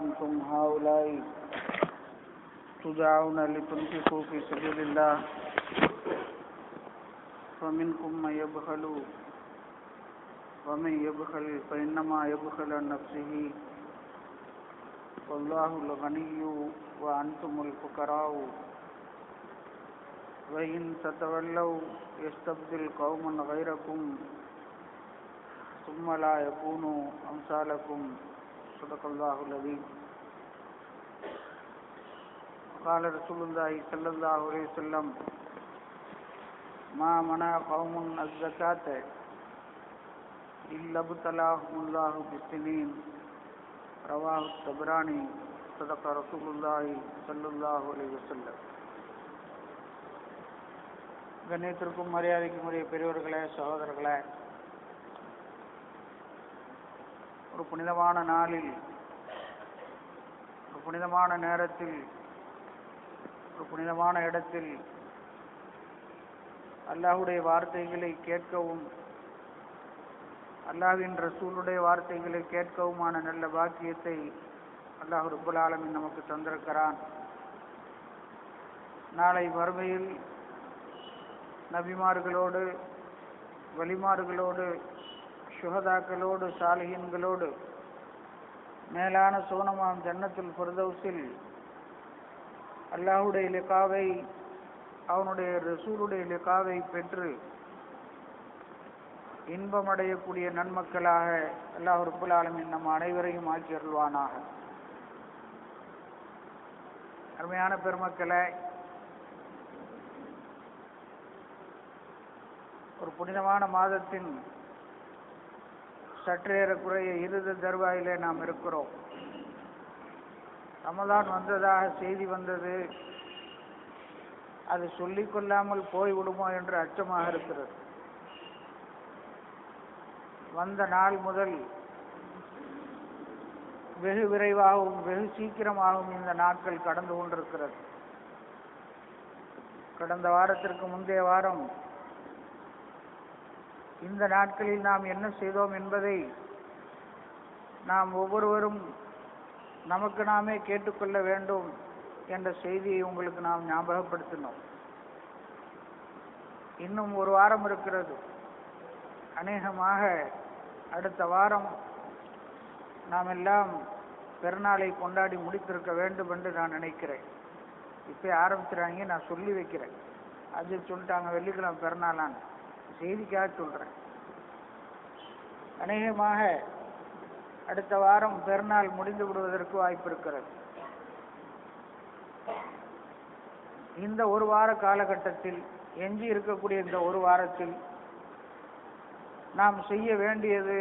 أنتم هؤلاء تدعون لتنفقوا في سبيل الله فمنكم من يبخل ومن يبخل فإنما يبخل عن نفسه والله الغني وأنتم الفقراء وإن تتولوا يستبدل قوما غيركم ثم لا يكونوا أمثالكم صدق الله العظيم. قال رسول الله صلى الله عليه وسلم ما منع قوم الزكاة إلا ابتلاهم الله بالسنين رواه الطبراني صدق رسول الله صلى الله عليه وسلم. கண்ணியத்திற்கும் மரியாதைக்கும் உரிய பெரியவர்களே, சகோதரர்களே, ஒரு புனிதமான நாளில், ஒரு புனிதமான நேரத்தில், ஒரு புனிதமான இடத்தில் அல்லாஹ்வுடைய வார்த்தைகளை கேட்கவும் அல்லாஹ்வின் ரசூலுடைய வார்த்தைகளை கேட்கவுமான நல்ல பாக்கியத்தை அல்லாஹ் ரப்பல் ஆலமீன் நமக்கு தந்திருக்கிறான். நாளை மறுமையில் நபிமார்களோடு, வலிமார்களோடு, சுஹதாக்களோடு, சாலிஹீன்களோடு மேலான சோனமாம் ஜன்னத்துல் ஃபிர்தௌஸில் அல்லாஹ்வுடைய லிகாவை, அவனுடைய ரசூலுடைய லிகாவை பெற்று இன்பமடையக்கூடிய நன்மக்களாக அல்லாஹ் ரப்பல் ஆலமீன் நம் அனைவரையும் ஆக்கி அருள்வானாக. அருமையான பெருமக்களே, ஒரு புனிதமான மாதத்தின் சற்றேறக்குறைய இறுதி தருவாயிலே நாம் இருக்கிறோம். ரமலான் வந்ததாக செய்தி வந்தது, அது சொல்லிக்கொள்ளாமல் போய்விடுமோ என்று அச்சமாக இருக்கிறது. வந்த நாள் முதல் வெகு விரைவாகவும் வெகு சீக்கிரமாகவும் இந்த நாட்கள் கடந்து கொண்டிருக்கிறது. கடந்த வாரத்திற்கு முந்தைய வாரம் இந்த நாட்களில் நாம் என்ன செய்தோம் என்பதை நாம் ஒவ்வொருவரும் நமக்கு நாமே கேட்டுக்கொள்ள வேண்டும் என்ற செய்தியை உங்களுக்கு நாம் ஞாபகப்படுத்தினோம். இன்னும் ஒரு வாரம் இருக்கிறது. அநேகமாக அடுத்த வாரம் நாம் எல்லாம் பெருநாளை கொண்டாடி முடித்திருக்க வேண்டும் என்று நான் நினைக்கிறேன். இப்போ ஆரம்பிச்சுறாங்க, நான் சொல்லி வைக்கிறேன். அது சொல்லிட்டாங்க வெள்ளிக்கிழமை பெருநாளான்னு, செய்திக்காக சொல்கிறேன். அநேகமாக அடுத்த வாரம் பெருநாள் முடிந்து விடுவதற்கு வாய்ப்பு இருக்கிறது. இந்த ஒரு வார காலகட்டத்தில், எஞ்சி இருக்கக்கூடிய இந்த ஒரு வாரத்தில் நாம் செய்ய வேண்டியது,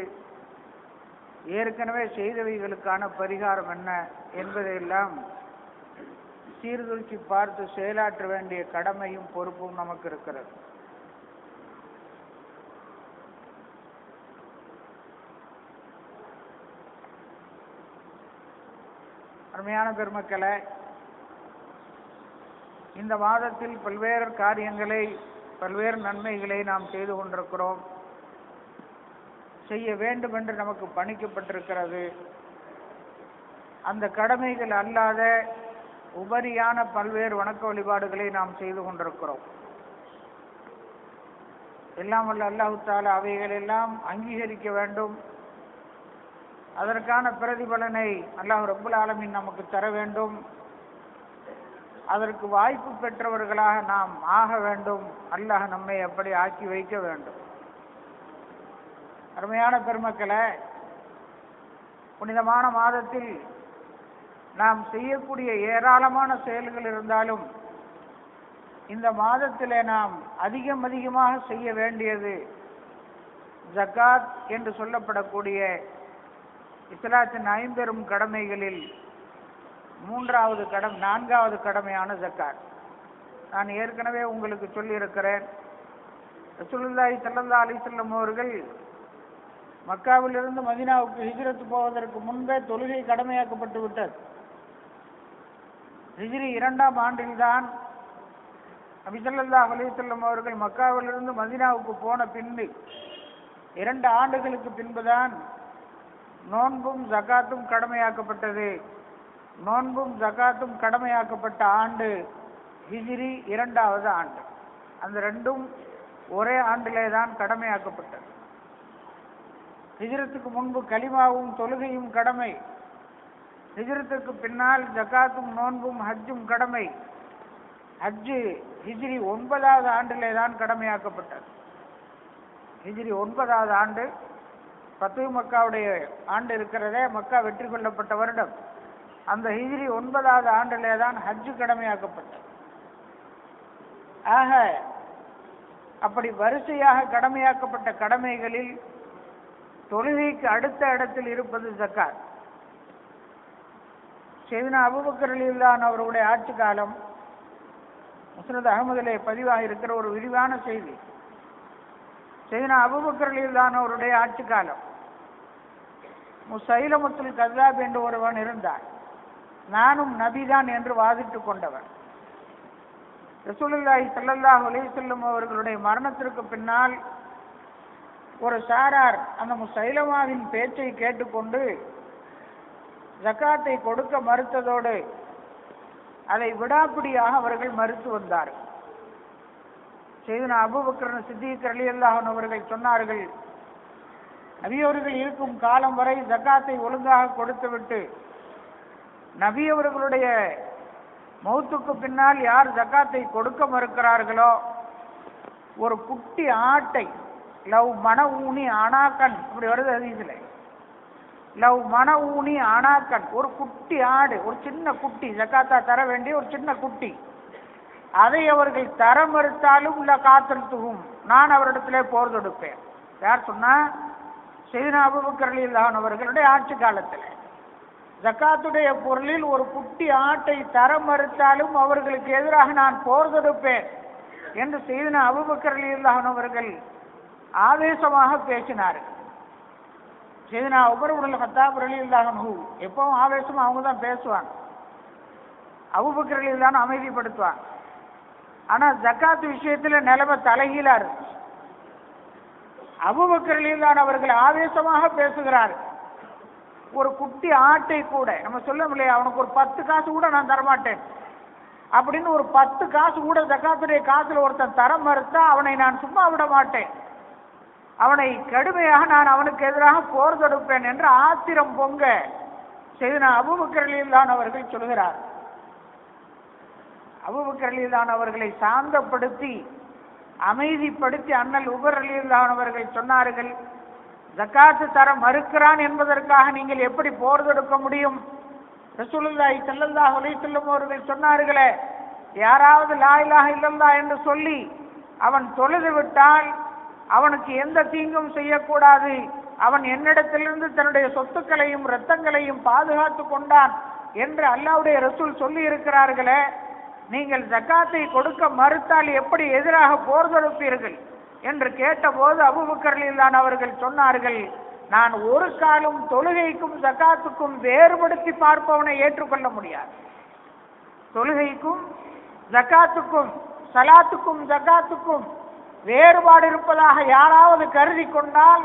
ஏற்கனவே செய்தவைகளுக்கான பரிகாரம் என்ன என்பதையெல்லாம் சீர்தூக்கி பார்த்து செயலாற்ற வேண்டிய கடமையும் பொறுப்பும் நமக்கு இருக்கிறது. அருமையான பெருமக்களே, இந்த மாதத்தில் பல்வேறு காரியங்களை, பல்வேறு நன்மைகளை நாம் செய்து கொண்டிருக்கிறோம். செய்ய வேண்டும் என்று நமக்கு பணிக்கப்பட்டிருக்கிறது. அந்த கடமைகள் அல்லாத உபரியான பல்வேறு வணக்க வழிபாடுகளை நாம் செய்து கொண்டிருக்கிறோம். எல்லாம் வல்ல அல்லாஹ் தஆலா அவைகளெல்லாம் அங்கீகரிக்க வேண்டும். அதற்கான பிரதிபலனை அல்லாஹ் ரப்பல் ஆலமீன் நமக்கு தர வேண்டும். அதற்கு வாய்ப்பு பெற்றவர்களாக நாம் ஆக வேண்டும். அல்லாஹ் நம்மை அப்படி ஆக்கி வைக்க வேண்டும். அருமையான பெருமக்களே, புனிதமான மாதத்தில் நாம் செய்யக்கூடிய ஏராளமான செயல்கள் இருந்தாலும் இந்த மாதத்திலே நாம் அதிகமாக செய்ய வேண்டியது ஜகாத் என்று சொல்லப்படக்கூடிய இஸ்லாத்தின் ஐம்பெரும் கடமைகளில் நான்காவது கடமையான ஜகாத். நான் ஏற்கனவே உங்களுக்கு சொல்லியிருக்கிறேன், ரசூலுல்லாஹி ஸல்லல்லாஹு அலைஹி வஸல்லம் அவர்கள் மக்காவிலிருந்து மதீனாவுக்கு ஹிஜ்ரத் போவதற்கு முன்பே தொழுகை கடமையாக்கப்பட்டு விட்டது. ஹிஜ்ரி 2ஆம் ஆண்டில்தான் நபி ஸல்லல்லாஹு அலைஹி வஸல்லம் அவர்கள் மக்காவிலிருந்து மதீனாவுக்கு போன பின்பு 2 ஆண்டுகளுக்கு பின்புதான் நோன்பும் ஜகாத்தும் கடமையாக்கப்பட்டது. நோன்பும் ஜகாத்தும் கடமையாக்கப்பட்ட ஆண்டு ஹிஜ்ரி 2வது ஆண்டு. அந்த ரெண்டும் ஒரே ஆண்டிலே தான் கடமையாக்கப்பட்டது. ஹிஜ்ரத்துக்கு முன்பு கலிமாவும் தொழுகையும் கடமை, ஹிஜ்ரத்துக்கு பின்னால் ஜகாத்தும் நோன்பும் ஹஜ்ஜும் கடமை. ஹஜ்ஜு ஹிஜ்ரி 9வது ஆண்டிலே தான் கடமையாக்கப்பட்டது. ஹிஜ்ரி 9வது ஆண்டு ஃபத்ஹு மக்காவுடைய ஆண்டு இருக்கிறதே, மக்கா வெற்றி கொள்ளப்பட்ட வருடம். அந்த ஹிஜ்ரி 9வது ஆண்டிலே தான் ஹஜ்ஜு கடமையாக்கப்பட்டது. ஆக அப்படி வரிசையாக கடமையாக்கப்பட்ட கடமைகளில் தொழுகைக்கு அடுத்த இடத்தில் இருப்பது ஜக்காத். சையதுனா அபூபக்கர் ரலியல்லாஹு அவருடைய ஆட்சி காலம் முஸ்னத் அஹ்மதிலே பதிவாக இருக்கிற ஒரு விரிவான செய்தி. சையதுனா அபூபக்கர் ரலியல்லாஹு அவருடைய ஆட்சி காலம். முஸைலமத்துல் கஸாப் என்று ஒருவன் இருந்தான். நானும் நபிதான் என்று வாதிட்டுக் கொண்டவன். ரசூலுல்லாஹி ஸல்லல்லாஹு அலைஹி வஸல்லம் அவர்களுடைய மரணத்திற்கு பின்னால் ஒரு சாரார் அந்த முஸைலமாவின் பேச்சை கேட்டுக்கொண்டு ஜகாத்தை கொடுக்க மறுத்ததோடு அதை விடாப்பிடியாக அவர்கள் மறுத்து வந்தார்கள். சையதுனா அபூபக்கர் சித்திக் ரலியல்லாஹு அன்ஹு அவர்கள் சொன்னார்கள், நபி அவர்கள் இருக்கும் காலம் வரை ஜகாத்தை ஒழுங்காக கொடுத்துவிட்டு நபி அவர்களுடைய மௌத்துக்கு பின்னால் யார் ஜகாத்தை கொடுக்க மறுக்கிறார்களோ ஒரு குட்டி ஆட்டை, லவ் மன ஊனி அனாக்கன், அப்படி வருது ஹதீஸ்ல, லவ் மன ஊனி அனாக்கன், ஒரு குட்டி ஆடு, ஒரு சின்ன குட்டி, ஜகாத்தா தர வேண்டிய ஒரு சின்ன குட்டி, அதை அவர்கள் தர மறுத்தாலும் இல்ல காத்திருத்துகும், நான் அவரிடத்திலே போர் தொடுப்பேன். யார் சொன்னா? சையதுனா அபூபக்கர் ரலியல்லாஹு அவர்களுடைய ஆட்சி காலத்தில் ஜகாத்துடைய பொருளில் ஒரு குட்டி ஆட்டை தர மறுத்தாலும் அவர்களுக்கு எதிராக நான் போர் தொடுப்பேன் என்று சையதுனா அபூபக்கர் ரலியல்லாஹு அவர்கள் ஆவேசமாக பேசினார்கள். சையதுனா உமர் இப்னுல் கத்தாப் ரலியல்லாஹு அன்ஹு எப்பவும் ஆவேசமா அவங்க தான் பேசுவாங்க, அபூபக்கர் ரலியல்லாஹு அமைதிப்படுத்துவாங்க. ஆனா ஜகாத் விஷயத்துல நிலைமை தலைகீழா இருக்கு. அபூபக்கர் ரலியல்லாஹு அவர்கள் ஆவேசமாக பேசுகிறார். ஒரு குட்டி ஆட்டை கூட நம்ம சொல்ல முடியல, அவனுக்கு ஒரு 10 காசு கூட நான் தரமாட்டேன் அப்படின்னு ஒரு 10 காசு கூட ஜகாத்துடைய காசுல ஒருத்தன் தர மறுத்தா அவனை நான் சும்மா விட மாட்டேன், அவனை கடுமையாக நான் அவனுக்கு எதிராக போர் தொடுப்பேன் என்று ஆத்திரம் பொங்க சையதுனா அபூபக்கர் ரலியல்லாஹு அவர்கள் சொல்கிறார். அபூபக்கர் ரலியல்லாஹு அவர்களை சாந்தப்படுத்தி அமைதிப்படுத்தி அண்ணல் உமர் ரலியல்லாஹு அவர்கள் சொன்னார்கள், ஜகாத்து தர மறுக்கிறான் என்பதற்காக நீங்கள் எப்படி போர் தொடுக்க முடியும்? ரசூலுல்லாஹி ஸல்லல்லாஹு அலைஹி வஸல்லம் அவர்கள் சொன்னார்களே, யாராவது லா இலாஹ இல்லல்லாஹ் என்று சொல்லி அவன் தொழுது விட்டால் அவனுக்கு எந்த தீங்கும் செய்யக்கூடாது, அவன் என்னிடத்திலிருந்து தன்னுடைய சொத்துக்களையும் இரத்தங்களையும் பாதுகாத்து கொண்டான் என்று அல்லாஹ்வுடைய ரசூல் சொல்லி இருக்கிறார்களே, நீங்கள் ஜகாத்தை கொடுக்க மறுத்தால் எப்படி எதிராக போர் தொடுப்பீர்கள் என்று கேட்டபோது அபூபக்கர் ரலியல்லாஹு அவர்கள் சொன்னார்கள், நான் ஒரு காலம் தொழுகைக்கும் ஜகாத்துக்கும் வேறுபடுத்தி பார்ப்பவனை ஏற்றுக்கொள்ள முடியாது. தொழுகைக்கும் ஜகாத்துக்கும், சலாத்துக்கும் ஜகாத்துக்கும் வேறுபாடு இருப்பதாக யாராவது கருதி கொண்டால்,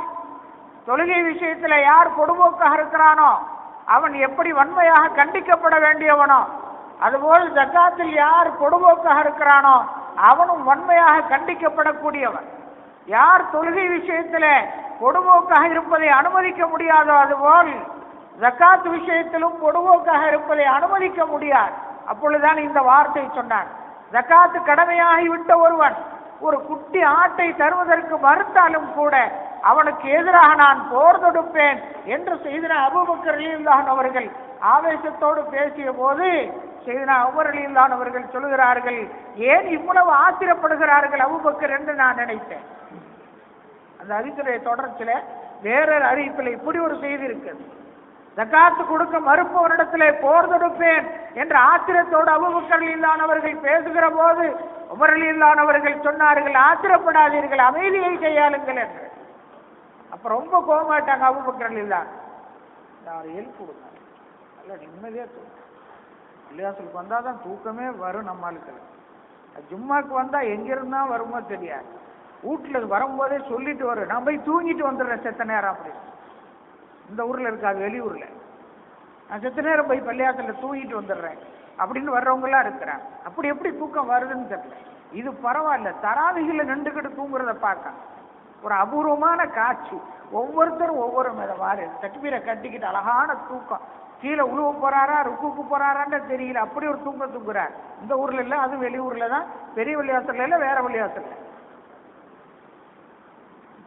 தொழுகை விஷயத்துல யார் பொடுபோக்காக இருக்கிறானோ அவன் எப்படி வன்மையாக கண்டிக்கப்பட வேண்டியவனோ, அதுபோல் ஜகாத்தில் யார் பொடுபோக்காக இருக்கிறானோ அவனும் வன்மையாக கண்டிக்கப்படக்கூடியவன். யார் தொழுகை விஷயத்துல பொடுபோக்காக இருப்பதை அனுமதிக்க முடியாதோ அதுபோல் ஜகாத் விஷயத்திலும் பொடுபோக்காக இருப்பதை அனுமதிக்க முடியாது. அப்பொழுதுதான் இந்த வார்த்தை சொன்னான், ஜகாத்து கடமையாகிவிட்ட ஒருவன் ஒரு குட்டி ஆட்டை தருவதற்கு மறுத்தாலும் கூட அவனுக்கு எதிராக நான் போர் தொடுப்பேன் என்று சையதுனா அபூபக்கர் ரலியல்லாஹு அவர்கள் ஆவேசத்தோடு பேசிய போது சையதுனா உமர் ரலியல்லாஹு அவர்கள் சொல்கிறார்கள், ஏன் இவ்வளவு ஆத்திரப்படுகிறார்கள் அபூபக்கர் என்று நான் நினைத்தேன். அந்த அறிவுரை தொடர்ச்சியில வேறொரு அறிவிப்பில் இப்படி ஒரு செய்தி இருக்குது, ஜகாத்து கொடுக்க மறுப்பவரிடத்திலே போர் தொடுப்பேன் என்ற ஆத்திரத்தோடு அபூபக்கர் ரலியல்லாஹு அவர்கள் பேசுகிற போது உமர் ரலியல்லாஹு அவர்கள் சொன்னார்கள், ஆத்திரப்படாதீர்கள், அமைதியை கையாளுங்கள் என்று. அப்ப ரொம்ப கோவமாட்டாங்க அபூபக்கர் ரலியல்லாஹு. நான் எழுப்பு கொடுத்தாங்க, நல்ல நிம்மதியா தூக்கம். பள்ளிவாசலுக்கு வந்தா தான் தூக்கமே வரும் நம்மளுக்கு. ஜும்மாக்கு வந்தா எங்கிருந்தா வருமோ தெரியாது. வீட்டுல வரும்போதே சொல்லிட்டு வரும், நான் போய் தூங்கிட்டு வந்துடுறேன் செத்த நேரம் அப்படி. இந்த ஊர்ல இருக்காது, வெளியூர்ல நான் செத்த நேரம் போய் பள்ளியாசலில் தூங்கிட்டு வந்துடுறேன் அப்படின்னு வர்றவங்களாம் இருக்கிறாங்க. அப்படி எப்படி தூக்கம் வருதுன்னு தெரியல. இது பரவாயில்ல, தராவிகளை நின்றுக்கிட்டு தூங்குறத பார்க்க ஒரு அபூர்வமான காட்சி. ஒவ்வொருத்தரும் ஒவ்வொரு மாதிரி தக்பீரை கட்டிக்கிட்டு அழகான தூக்கம். கீழே உழுவ போறாரா ருக்குக்கு போறாரான்னு தெரியல, அப்படி ஒரு தூக்கம் தூங்குறார். இந்த ஊர்ல இல்லை, அது வெளியூர்ல தான், பெரிய வள்ளிவாசல்ல இல்லை, வேற வள்ளிவாசல்ல.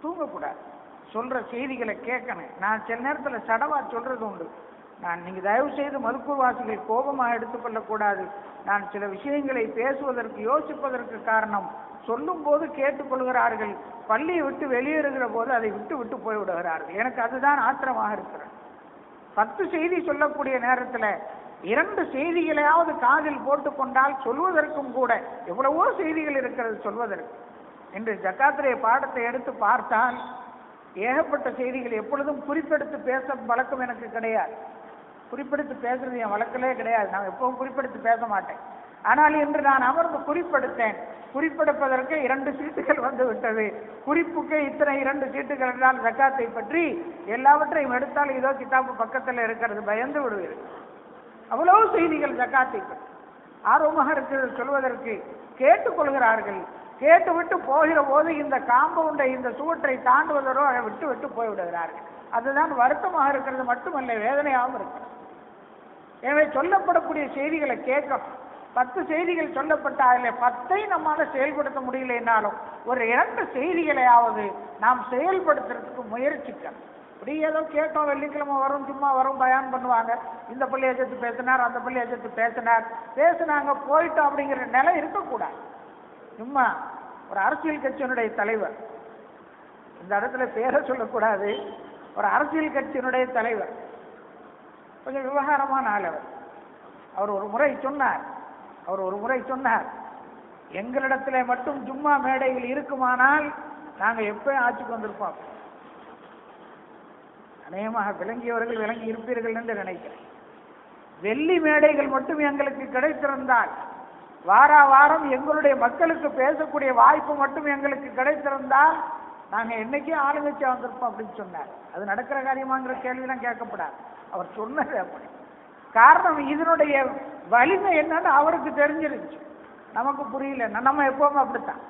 தூங்கக்கூடாது, சொல்ற செய்திகளை கேட்கணும். நான் சில நேரத்தில் சடவா சொல்றது உண்டு. நீங்க தயவு செய்து மதுக்கூர்வாசிகள் கோபமாக எடுத்துக்கொள்ளக்கூடாது. நான் சில விஷயங்களை பேசுவதற்கு யோசிப்பதற்கு காரணம், சொல்லும் போது கேட்டுக்கொள்கிறார்கள், பள்ளியை விட்டு வெளியேறுகிற போது அதை விட்டு விட்டு போய்விடுகிறார்கள். எனக்கு அதுதான் ஆத்திரமாக இருக்கிறது. 10 செய்தி சொல்லக்கூடிய நேரத்தில் 2 செய்திகளையாவது காதில் போட்டு கொண்டால் சொல்வதற்கும் கூட எவ்வளவோ செய்திகள் இருக்கிறது சொல்வதற்கு. இன்று ஜக்காத்துடைய பாடத்தை எடுத்து பார்த்தால் ஏகப்பட்ட செய்திகள். எப்பொழுதும் குறிப்பெடுத்து பேச வழக்கம் எனக்கு கிடையாது. குறிப்பெடுத்து பேசுறது என் வழக்கிலே கிடையாது. நான் எப்பவும் குறிப்பெடுத்து பேச மாட்டேன். ஆனால் இன்று நான் அமர்ந்து குறிப்பெடுத்தேன். குறிப்பெடுப்பதற்கு 2 சீட்டுகள் வந்து விட்டது. குறிப்புக்கு இத்தனை 2 சீட்டுகள் என்றால் ஜக்காத்தை பற்றி எல்லாவற்றையும் எடுத்தால் இதோ கிதாபு பக்கத்தில் இருக்கிறது, பயந்து விடுவீர்கள். அவ்வளவு செய்திகள் ஜக்காத்தை பற்றி ஆர்வமாக இருக்கிறது சொல்வதற்கு. கேட்டுக்கொள்கிறார்கள். கேட்டு விட்டு போகிற போது இந்த காம்பவுண்டை, இந்த சுவற்றை தாண்டுவதோ அதை விட்டு விட்டு போய்விடுகிறார்கள். அதுதான் வருத்தமாக இருக்கிறது மட்டுமல்ல, வேதனையாகவும் இருக்கிறது. எனவே சொல்லப்படக்கூடிய செய்திகளை கேட்கணும். 10 செய்திகள் சொல்லப்பட்ட அதில் 10ஐ நம்மால செயல்படுத்த முடியலைன்னாலும் ஒரு 2 செய்திகளையாவது நாம் செயல்படுத்துறதுக்கு முயற்சிக்கணும். இப்படி ஏதோ கேட்டோம், வெள்ளிக்கிழமை வரும், சும்மா வரும், பயான் பண்ணுவாங்க, இந்த பள்ளி எஜத்து பேசினார், அந்த பள்ளி எஜத்து பேசினாங்க போயிட்டோம் அப்படிங்கிற நிலை இருக்கக்கூடாது. சும்மா ஒரு அரசியல் கட்சியினுடைய தலைவர், இந்த இடத்துல பேரை சொல்லக்கூடாது, ஒரு அரசியல் கட்சியினுடைய தலைவர், கொஞ்சம் விவகாரமான ஆள். அவர் ஒரு முறை சொன்னார், எங்களிடத்துல மட்டும் ஜும்மா மேடைகள் இருக்குமானால் நாங்கள் எப்பயும் ஆட்சிக்கு வந்திருப்போம். அநேகமாக விளங்கியவர்கள் விளங்கி இருப்பீர்கள் என்று நினைக்கிறேன். வெள்ளி மேடைகள் மட்டும் எங்களுக்கு கிடைத்திருந்தால், வாரம் எங்களுடைய மக்களுக்கு பேசக்கூடிய வாய்ப்பு மட்டும் எங்களுக்கு கிடைத்திருந்தால் நாங்கள் என்னைக்கே ஆளுங்கட்சியா வந்திருப்போம் அப்படின்னு சொன்னார். அது நடக்கிற காரியமாங்கிற கேள்வியெல்லாம் கேட்கப்படாது. அவர் சொன்னது அப்படி. காரணம், இதனுடைய வலிமை என்னன்னு அவருக்கு தெரிஞ்சிருச்சு, நமக்கு புரியல. நம்ம எப்பவுமே அப்படித்தான்.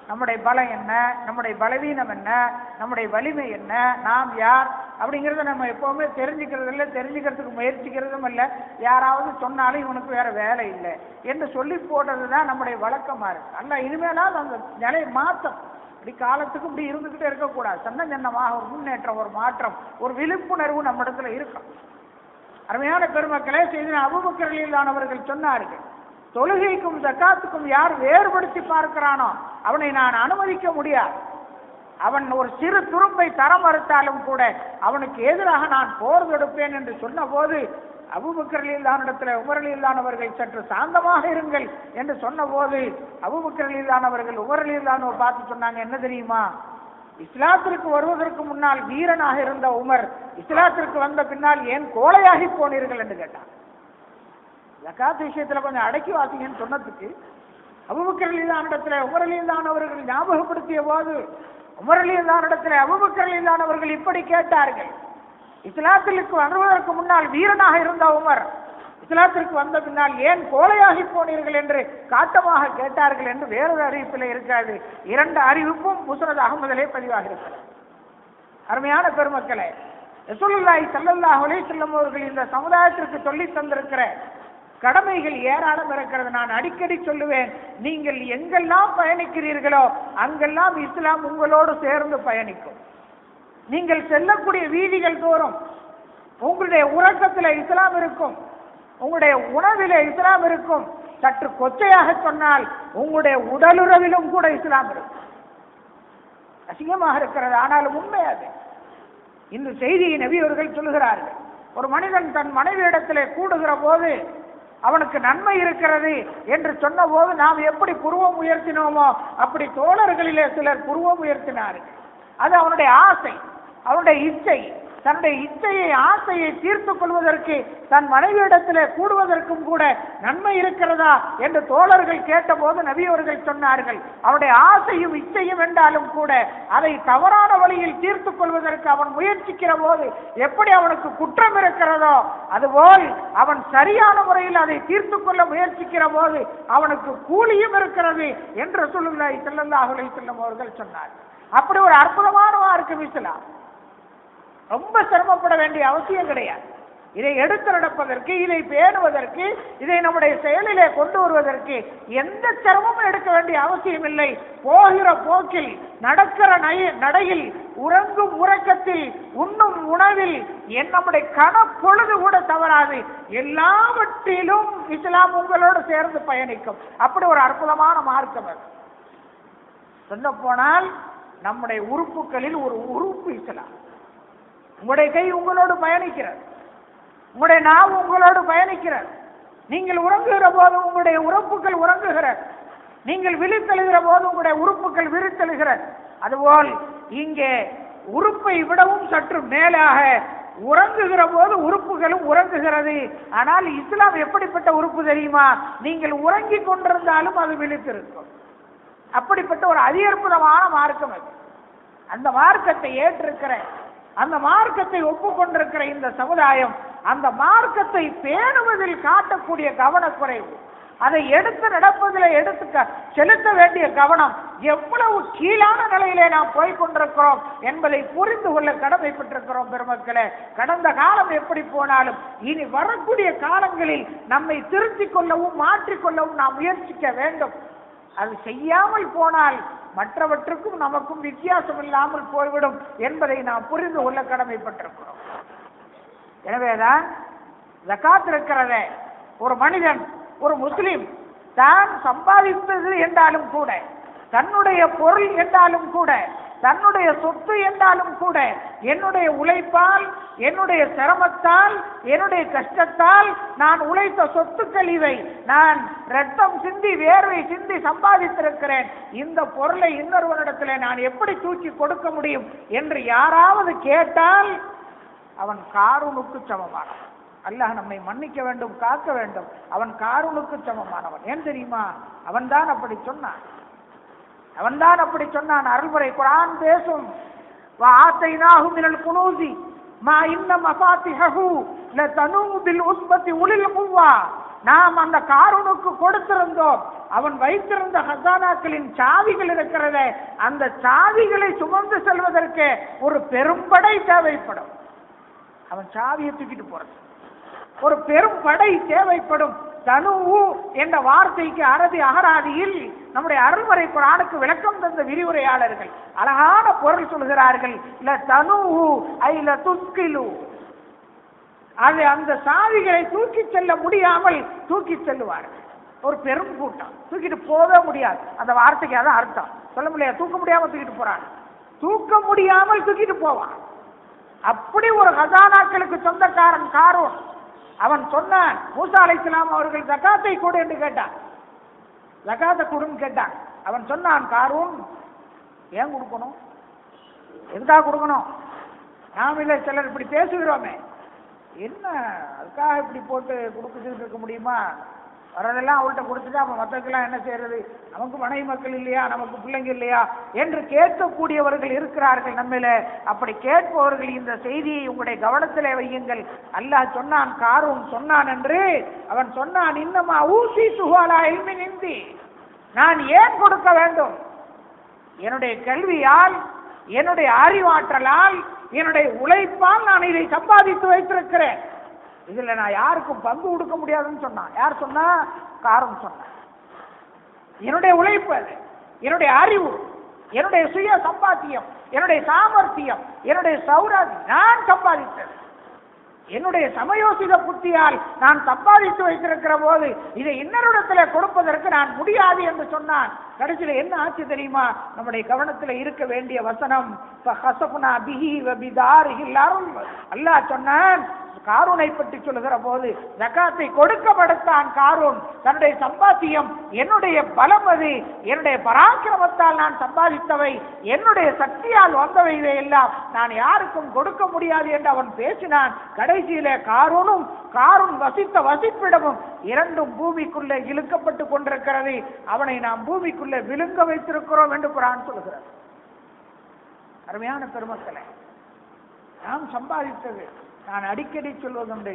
நம்முடைய பலம் என்ன, நம்முடைய பலவீனம் என்ன, நம்முடைய வலிமை என்ன, நாம் யார் அப்படிங்கிறத நம்ம எப்பவுமே தெரிஞ்சுக்கிறது இல்லை, தெரிஞ்சுக்கிறதுக்கு முயற்சிக்கிறதும் இல்லை. யாராவது சொன்னாலும் இவனுக்கு வேற வேலை இல்லை என்று சொல்லி போடுறது தான் நம்முடைய வழக்கமா இருக்கு. அல்ல, இனிமேலாவது அந்த நிலையை மாற்றம். இப்படி காலத்துக்கு இப்படி இருந்துகிட்டே இருக்கக்கூடாது. சன்னமாக ஒரு முன்னேற்றம், ஒரு மாற்றம், ஒரு விழிப்புணர்வு நம்ம இடத்துல இருக்கும். அருமையான பெருமக்களே, செய்தின அபூபக்கர் ரலியல்லாஹு அவர்கள் சொன்னார்கள், தொழுகைக்கும் ஜக்காத்துக்கும் யார் வேறுபடுத்தி பார்க்கிறானோ அவனை நான் அனுமதிக்க முடியாது. அவன் ஒரு சிறு துரும்பை தர மறுத்தாலும் கூட அவனுக்கு எதிராக நான் போர் தொடுப்பேன் என்று சொன்ன போது, அபூபக்கர் ரலியல்லாஹு இடத்துல உமர் ரலியல்லாஹு அவர்கள் சற்று சாந்தமாக இருங்கள் என்று சொன்ன போது, அபூபக்கர் ரலியல்லாஹு அவர்கள் உமர் ரலியல்லாஹு பார்த்து சொன்னாங்க, என்ன தெரியுமா, இஸ்லாத்திற்கு வருவதற்கு முன்னால் வீரனாக இருந்த உமர் இஸ்லாத்திற்கு வந்த பின்னால் ஏன் கோழையாகி போனீர்கள் என்று கேட்டார். ஜகாத் விஷயத்துல கொஞ்சம் அடக்கி வாசிங்கன்னு சொன்னதுக்கு அபூபக்கர் ரலியல்லாஹு இடத்துல உமர் ரலியல்லாஹு அவர்கள் ஞாபகப்படுத்திய போது, உமர் ரலியல்லாஹு இடத்துல அபூபக்கர் ரலியல்லாஹு அவர்கள் இப்படி கேட்டார்கள், இஸ்லாத்திற்கு வருவதற்கு முன்னால் வீரனாக இருந்த உமர் இஸ்லாத்திற்கு வந்த பின்னால் ஏன் கோழையாகி போனீர்கள் என்று காட்டமாக கேட்டார்கள் என்று வேறொரு அறிவிப்பில் இருக்காது. 2 அறிவிப்பும் முஸ்னத் அஹ்மதிலே பதிவாக இருக்கிறது. அருமையான பெருமக்களே, ரசூலுல்லாஹி ஸல்லல்லாஹு அலைஹி வஸல்லம் அவர்கள் இந்த சமுதாயத்திற்கு சொல்லி தந்திருக்கிற கடமைகள் ஏராளம் இருக்கிறது. நான் அடிக்கடி சொல்லுவேன், நீங்கள் எங்கெல்லாம் பயணிக்கிறீர்களோ அங்கெல்லாம் இஸ்லாம் உங்களோடு சேர்ந்து பயணிக்கும். நீங்கள் செல்லக்கூடிய வீதிகள் தோறும் உங்களுடைய உறக்கத்தில் இஸ்லாம் இருக்கும், உங்களுடைய உணவில இஸ்லாம் இருக்கும். சற்று கொச்சையாக சொன்னால் உங்களுடைய உடலுறவிலும் கூட இஸ்லாம் இருக்கும். அசிங்கமாக இருக்கிறது, ஆனாலும் உண்மை அது. இந்த செய்தியை நபி அவர்கள் சொல்லுகிறார்கள், ஒரு மனிதன் தன் மனைவியிடத்திலே கூடுகிற போது அவனுக்கு நன்மை இருக்கிறது என்று சொன்ன போது நாம் எப்படி புருவம் உயர்த்தினோமோ அப்படி தோழர்களிலே சிலர் புருவம் உயர்த்தினார்கள். அது அவனுடைய ஆசை, அவனுடைய இச்சை. தன்னுடைய இச்சையை ஆசையை தீர்த்து கொள்வதற்கு தன் மனைவியிடத்திலே கூடுவதற்கும் கூட நன்மை இருக்கிறதா என்று தோழர்கள் கேட்டபோது நபி அவர்கள் சொன்னார்கள், அவனுடைய ஆசையும் இச்சையும் என்றாலும் கூட அதை தவறான வழியில் தீர்த்து கொள்வதற்கு அவன் முயற்சிக்கிற போது எப்படி அவனுக்கு குற்றம் இருக்கிறதோ அதுபோல் அவன் சரியான முறையில் அதை தீர்த்து கொள்ள முயற்சிக்கிற போது அவனுக்கு கூலியும் இருக்கிறது என்று ரசூலுல்லாஹி ஸல்லல்லாஹு அலைஹி வஸல்லம் அவர்கள் சொன்னார். அப்படி ஒரு அற்புதமான மார்க்கம் இஸ்லாம். ரொம்ப சிரமப்பட வேண்டிய அவசியம் கிடையாது. இதை எடுத்து நடப்பதற்கு, இதை பேணுவதற்கு, இதை நம்முடைய செயலிலே கொண்டு வருவதற்கு எந்த சிரமமும் எடுக்க வேண்டிய அவசியம் இல்லை. போகிற போக்கில், நடக்கிற நடையில், உறங்கும் உறக்கத்தில், உண்ணும் உணவில் நம்முடைய கணப்பொழுது கூட தவறாது. எல்லாவற்றிலும் இஸ்லாம் உங்களோடு சேர்ந்து பயணிக்கும். அப்படி ஒரு அற்புதமான மார்க்கம் அது. சொல்ல போனால் நம்முடைய உறுப்புகளில் ஒரு உறுப்பு இஸ்லாம். உங்களுடைய கை உங்களோடு பயணிக்கிறது, உங்களுடைய நாவு உங்களோடு பயணிக்கிறது. நீங்கள் உறங்குகிற போது உங்களுடைய உறுப்புகள் உறங்குகிறது, நீங்கள் விழித்தெழுகிற போது உங்களுடைய உறுப்புகள் விழித்தெழுகிறது. அதுபோல் இங்கே உறுப்பை விடவும் சற்று மேலாக உறங்குகிற போது உறுப்புகளும் உறங்குகிறது. ஆனால் இஸ்லாம் எப்படிப்பட்ட உறுப்பு தெரியுமா? நீங்கள் உறங்கி கொண்டிருந்தாலும் அது விழித்திருக்கும். அப்படிப்பட்ட ஒரு அதிகற்புதமான மார்க்கம் அது. அந்த மார்க்கத்தை ஏற்றிருக்கிற, அந்த மார்க்கத்தை ஒப்புக்கொண்டிருக்கிற இந்த சமுதாயம் அந்த மார்க்கத்தை பேணுவதில் காட்டக்கூடிய கவனக்குறைவு, அதை எடுத்து நடப்பதில் செலுத்த வேண்டிய கவனம் எவ்வளவு கீழான நிலையிலே நாம் போய்கொண்டிருக்கிறோம் என்பதை புரிந்து கொள்ள கடமைப்பட்டிருக்கிறோம். பெருமக்களே, கடந்த காலம் எப்படி போனாலும் இனி வரக்கூடிய காலங்களில் நம்மை திருத்திக் கொள்ளவும் மாற்றிக்கொள்ளவும் நாம் முயற்சிக்க வேண்டும். அது செய்யாமல் போனால் மற்றவற்றுக்கும் நமக்கும் வித்தியாசம் இல்லாமல் போய்விடும் என்பதை நாம் புரிந்து கொள்ள கடமைப்பட்டிருக்கிறோம். எனவேதான் ஜகாத் இருக்கிறதே, ஒரு மனிதன், ஒரு முஸ்லிம் தான் சம்பாதித்தது என்றாலும் கூட, தன்னுடைய பொருள் என்றாலும் கூட, தன்னுடைய சொத்து என்றாலும் கூட, என்னுடைய உழைப்பால், என்னுடைய சிரமத்தால், என்னுடைய கஷ்டத்தால் நான் உழைத்த சொத்துக்கள் இவை, நான் ரத்தம் சிந்தி வேர்வை சிந்தி சம்பாதித்திருக்கிறேன், இந்த பொருளை இன்னொருவனிடத்தில் நான் எப்படி தூக்கி கொடுக்க முடியும் என்று யாராவது கேட்டால் அவன் காரூனுக்கு சமமானவன். அல்லாஹ் நம்மை மன்னிக்க வேண்டும், காக்க வேண்டும். அவன் காரூனுக்கு சமமானவன். ஏன் தெரியுமா? அவன்தான் அப்படி சொன்னான். அவன்தான் அப்படி சொன்னான். அருள்முறை குர்ஆன் பேசும், வஆத்தைனாஹு மினல் குனூஸி மா இன்ன மஃபாத்திஹு லதனூ பில் உஸ்பத்தி உலில் குவ்வா. நாம் அந்த காரூனுக்கு கொடுத்திருந்தோம், அவன் வைத்திருந்த ஹசானாக்களின் சாவிகள் இருக்கிறதே, அந்த சாவிகளை சுமந்து செல்வதற்கு ஒரு பெரும்படை தேவைப்படும். அவன் சாவியை தூக்கிட்டு போறது ஒரு பெரும் படை தேவைப்படும். தனு என்ற வார்த்தைக்கு அரபி அகராதியில் நம்முடைய அருள்முறை குர்ஆனுக்கு விளக்கம் தந்த விரிவுரையாளர்கள் அழகான பொருள் சொல்கிறார்கள். அது அந்த சாவிகளை தூக்கி செல்ல முடியாமல் தூக்கி செல்லுவார்கள். ஒரு பெரும் கூட்டம் தூக்கிட்டு போக முடியாது. அந்த வார்த்தைக்கு அதான் அர்த்தம். சொல்ல முடியாது, தூக்க முடியாமல் தூக்கிட்டு போறாங்க, தூக்க முடியாமல் தூக்கிட்டு போவான். அப்படி ஒரு ஹசானாக்களுக்கு சொந்தக்காரன் காரூன். அவன் சொன்னான், மூசா அலைஹிஸ்ஸலாம் அவர்கள் ஜகாத்தை கொடு என்று கேட்டான். ஜகாத்தை கொடுன்னு கேட்டான். அவன் சொன்னான், காரூன் ஏன் கொடுக்கணும், எதுக்காக கொடுக்கணும்? நாம் இல்லை சிலர் இப்படி பேசுகிறோமே, என்ன அதுக்காக இப்படி போட்டு கொடுத்துட்டு இருக்க முடியுமா? வரதெல்லாம் அவள்கிட்ட கொடுத்துட்டு அவன் மற்றக்கெல்லாம் என்ன செய்யறது? நமக்கு மனைவி மக்கள் இல்லையா, நமக்கு பிள்ளைங்க இல்லையா என்று கேட்கக்கூடியவர்கள் இருக்கிறார்கள் நம்மில. அப்படி கேட்பவர்கள் இந்த செய்தியை உங்களுடைய கவனத்திலே வையுங்கள். அல்லாஹ் சொன்னான், காரூன் சொன்னான் என்று. அவன் சொன்னான், இன்னமா ஊசி சுகாலா இல்மின் இந்தி, நான் ஏன் கொடுக்க வேண்டும்? என்னுடைய கல்வியால், என்னுடைய அறிவாற்றலால், என்னுடைய உழைப்பால் நான் இதை சம்பாதித்து வைத்திருக்கிறேன். இதுல நான் யாருக்கும் பங்கு கொடுக்க முடியாதுன்னு சொன்னான். யார் சொன்னா? காரூன் சொன்னான். என்னுடைய உழைப்பு, என்னுடைய அறிவு, என்னுடைய சுய சம்பாத்தியம், என்னுடைய சாமர்த்தியம், என்னுடைய சௌராதி நான் சம்பாதித்தது. என்னுடைய சமயோசித புத்தியால் நான் சம்பாதித்து வைத்திருக்கிற போது இதை இன்னொருடத்துல கொடுப்பதற்கு நான் முடியாது என்று சொன்னான். கடைசியில் என்ன ஆச்சு தெரியுமா? நம்முடைய கவனத்தில் இருக்க வேண்டிய வசனம், ஃபஹஸஃப்னா பிஹி வ பிதாரிஹில் அர்த். அல்லாஹ் சொன்னான், காரூனை பற்றி சொல்லுகிற போது ஜகாத்தை கொடுக்க மறுத்தான் காரூன். தன்னுடைய சம்பாத்தியம் என்னுடைய பலம், அது என்னுடைய பராக்கிரமத்தால் நான் சம்பாதித்தவை, என்னுடைய சக்தியால் வந்தவை, எல்லாம் நான் யாருக்கும் கொடுக்க முடியாது என்று அவன் பேசினான். கடைசியிலே காரூனும் காரூன் வசித்த வசிப்பிடமும் இரண்டும் பூமிக்குள்ளே இழுக்கப்பட்டு கொண்டிருக்கிறது. அவனை நாம் பூமிக்குள்ளே விழுங்க வைத்திருக்கிறோம் என்று குர்ஆன் சொல்கிறது. அருமையான பெருமக்களே, நாம் சம்பாதித்தது, நான் அடிக்கடி சொல்வதுண்டு,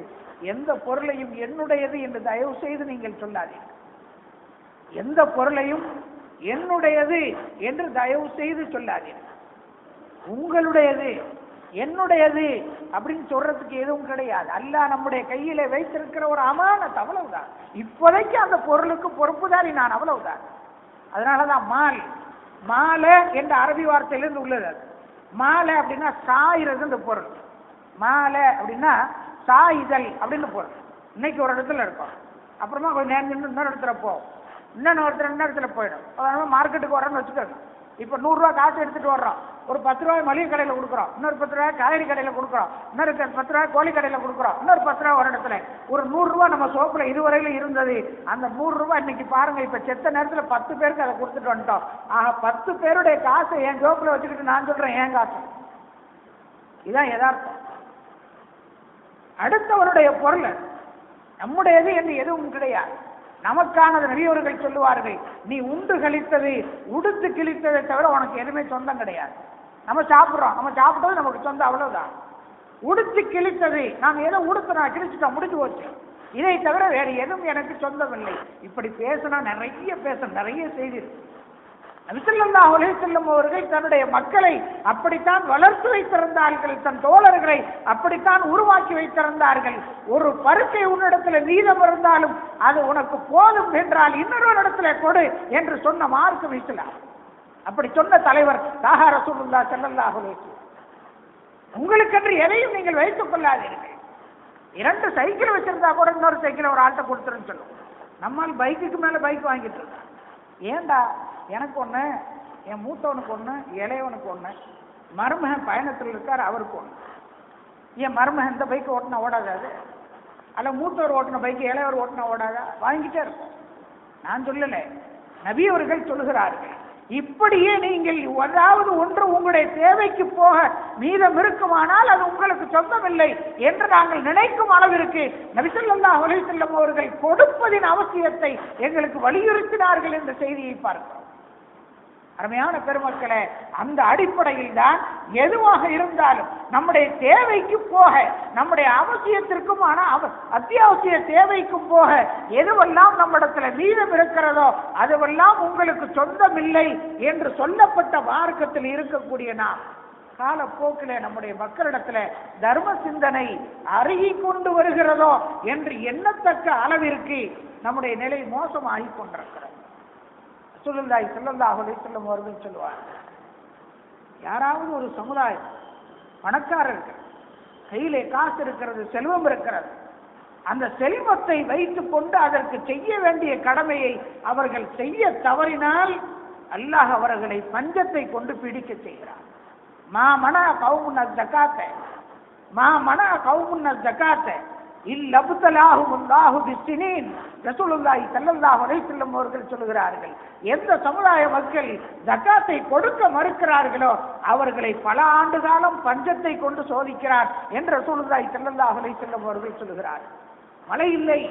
எந்த பொருளையும் என்னுடையது என்று தயவு செய்து நீங்கள் சொல்லாதீர்கள். எந்த பொருளையும் என்னுடையது என்று தயவு செய்து சொல்லாதீர்கள். உங்களுடையது, என்னுடையது அப்படின்னு சொல்றதுக்கு எதுவும் கிடையாது. அல்லாஹ் நம்முடைய கையில வைத்திருக்கிற ஒரு அமானத், அவ்வளவுதான். இப்போதைக்கு அந்த பொருளுக்கு பொறுப்புதாரி நான், அவ்வளவுதான். அதனாலதான் மால், மால என்ற அரபி வார்த்தையிலிருந்து உள்ளது. மாலை அப்படின்னா சாயிறது இந்த பொருள். மாலை அப்படின்னா சாயுதல் அப்படின்னு பொருள். இன்னைக்கு ஒரு இடத்துல இருக்கும், அப்புறமா கொஞ்சம் நேரம் இன்னொரு இடத்துல போகும், இன்னொரு இடத்துல போயிடும். அதனால மார்க்கெட்டுக்கு வரோன்னு வச்சுக்கோங்க. இப்போ 100 ரூபா காசு எடுத்துட்டு வர்றோம், ஒரு 10 ரூபாய் மளிகை கடையில் கொடுக்குறோம், இன்னொரு 10 ரூபாய் காய்கறி கடையில் கொடுக்குறோம், இன்னொரு 10 ரூபாய் கோழி கடையில் கொடுக்குறோம், இன்னொரு 10 ரூபாய் ஒரு இடத்துல. ஒரு 100 ரூபா நம்ம சோப்புல இதுவரையில இருந்தது, அந்த 100 ரூபாய் இன்னைக்கு பாருங்க, இப்ப செத்த நேரத்தில் 10 பேருக்கு அதை கொடுத்துட்டு வந்துட்டோம். ஆக 10 பேருடைய காசை என் சோப்புல வச்சுக்கிட்டு நான் சொல்றேன் என் காசு. இதுதான் யதார்த்தம். அடுத்தவருடைய பொருள் நம்முடையது என்று எதுவும் கிடையாது. நமக்கானது நபியவர்கள் சொல்லுவார்கள், நீ உண்டு கழித்தது உடுத்து கிழித்ததை தவிர உனக்கு எதுவுமே சொந்தம் கிடையாது. நம்ம சாப்பிட்றோம், நம்ம சாப்பிட்டது நமக்கு சொந்தம், அவ்வளவுதான். உடுத்து கிழித்தது, நாம் ஏதோ உடுத்துனா கிழிச்சுட்டோம், முடிஞ்சு போச்சு. இதை தவிர வேறு எதுவும் எனக்கு சொந்தம் இல்லை. இப்படி பேசினா நிறைய செய்தி இருக்கு. நபி ஸல்லல்லாஹு அலைஹி வஸல்லம் அவர்கள் தன்னுடைய மக்களை அப்படித்தான் வளர்த்து வைத்திருந்தார்கள், தன் தோழர்களை அப்படித்தான் உருவாக்கி வைத்திருந்தார்கள். ஒரு பருக்கை உன்னிடத்துல மீதம் இருந்தாலும் அது உனக்கு போதும் என்றால் இன்னொரு இடத்துல கொடு என்று சொன்ன மார்க்கம் இஸ்லாம். அப்படி சொன்ன தலைவர் தாஹா ரசூலுல்லாஹி ஸல்லல்லாஹு அலைஹி வஸல்லம். உங்களுக்கென்று எதையும் நீங்கள் வைத்துக் கொள்ளாதீர்கள். 2 சைக்கிள் வச்சிருந்தா கூட இன்னொரு சைக்கிளை ஒரு ஆள்கிட்ட கொடுத்துருன்னு சொல்லுவோம். நம்மால் பைக்குக்கு மேல பைக் வாங்கிட்டு இருக்கோம். ஏண்டா, எனக்கு ஒன்று, என் மூத்தவனுக்கு ஒன்று, இளையவனுக்கு ஒன்று, மருமகன் பயணத்தில் இருக்கார் அவருக்கு ஒன்று. என் மருமகன் இந்த பைக்கு ஓட்டினா ஓடாது, அல்ல மூத்தவர் ஓட்டின பைக்கு இளையவர் ஓட்டினா ஓடாதா, வாங்கிட்டே இருக்கும். நான் சொல்லலை, நபி அவர்கள் சொல்லுகிறார்கள். இப்படியே நீங்கள் ஏதாவது ஒன்று உங்களுடைய தேவைக்கு போக மீதம் இருக்குமானால் அது உங்களுக்கு சொந்தமில்லை என்று நாங்கள் நினைக்கும் அளவிற்கு நபி ஸல்லல்லாஹு அலைஹி வஸல்லம் அவர்கள் கொடுப்பதின் அவசியத்தை எங்களுக்கு வலியுறுத்தினார்கள் என்ற செய்தியை பார்க்கிறோம். அருமையான பெருமக்களே, அந்த அடிப்படையில் தான் எதுவாக இருந்தாலும் நம்முடைய தேவைக்கு போக, நம்முடைய அவசியத்திற்கும் அத்தியாவசிய தேவைக்கும் போக எதுவெல்லாம் நம்மிடத்துல மீதம் இருக்கிறதோ அதுவெல்லாம் உங்களுக்கு சொந்தமில்லை என்று சொல்லப்பட்ட மார்க்கத்தில் இருக்கக்கூடிய நாம் காலப்போக்கிலே நம்முடைய மக்களிடத்துல தர்ம சிந்தனை அருகி கொண்டு வருகிறதோ என்று எண்ணத்தக்க அளவிற்கு நம்முடைய நிலை மோசமாகி கொண்டிருக்கிறது. ரசூலுல்லாஹி ஸல்லல்லாஹு அலைஹி வஸல்லம் அவர்கள் சொல்வார், யாராவது ஒரு சமுதாயம் பணக்காரர்கள் கையிலே காசு இருக்கிறது, செல்வம் இருக்கிறது, அந்த செல்வத்தை வைத்துக் கொண்டு அதற்கு செய்ய வேண்டிய கடமையை அவர்கள் செய்ய தவறினால் அல்லாஹ் அவர்களை பஞ்சத்தை கொண்டு பிடிக்க செய்கிறார். மாமனா கௌமுன் ஜகாத்தை, மாமனா கௌமுன் ஜகாத்தை இல்லபுதலாஹுல்லாஹு பிஸ்ஸினீன். ரசூலுல்லாஹி ஸல்லல்லாஹு அலைஹி வஸல்லம் அவர்கள் சொல்கிறார்கள், எந்த சமுதாய மக்கள் ஜகாத்தை கொடுக்க மறுக்கிறார்களோ அவர்களை பல ஆண்டு காலம் பஞ்சத்தை கொண்டு சோதிக்கிறார் என்று ரசூலுல்லாஹி ஸல்லல்லாஹு அலைஹி வஸல்லம் அவர்கள் சொல்கிறார். மழை இல்லை,